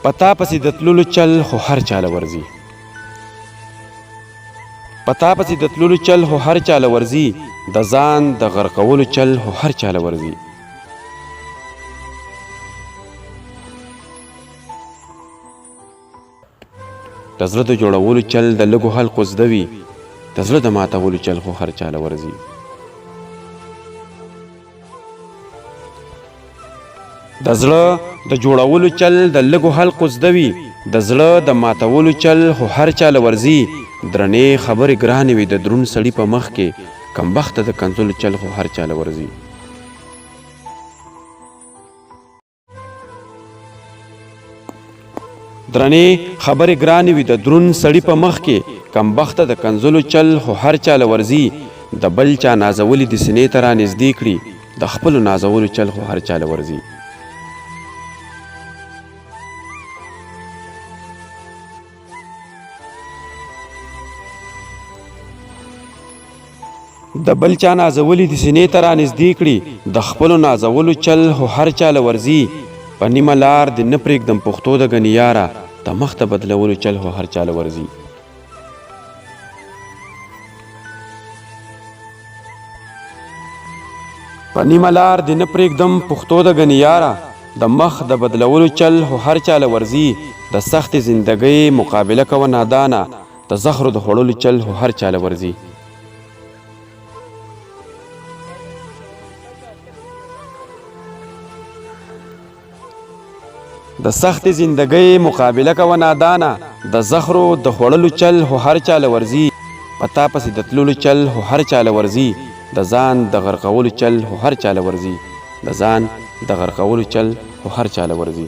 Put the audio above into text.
پتا پسې د تللو چل خو هر چاله ورځي پتا پسې د تللو چل خو هر چاله ورځي د ځان د غرقولو چل خو هر چاله ورځي د زړه د جوړولو چل د لږو حلقو زده وي د زړه د ماتولو چل خو هر چاله ورځي د زړه د جوړولو چل د لږو حلقو زده وي د زړه د ماتولو چل خو هر چاله ورځي درنې خبرې ګرانې وي د دروند سړي په مخ کې کمبخته د کنځلو چل خو هر چاله ورځي درنې خبرې ګرانې وي د دروند سړي په مخ کې کمبخته د کنځلو چل خو هر چاله ورځي د بل چا نازولي د سینې ته رانږدې کړي د خپلو نازولو چل خو هر چاله ورځي د بل چا نازولي د سینې ته رانږدې کړي د خپلو نازولو چل خو هر چاله ورځي په نیمه لار د نه پرېږدم پښتو د ګنې یاره د مخ ته بدلولو چل خو هر چاله ورځي په نیمه لار د نه پرېږدم پښتو د ګنې یاره د مخ د بدلولو چل خو هر چاله ورځي د سختې زندګۍ مقابله کوه نادانه د زهرو د خوړلو چل خو هر چاله ورځي د سختې زندګۍ مقابله کوه نادانه د زهرو د خوړلو چل خو هر چاله ورځي په تا پسې د تللو چل خو هر چاله ورځي د ځان د غرقولو چل خو هر چاله ورځي د ځان د غرقولو چل خو هر چاله ورځي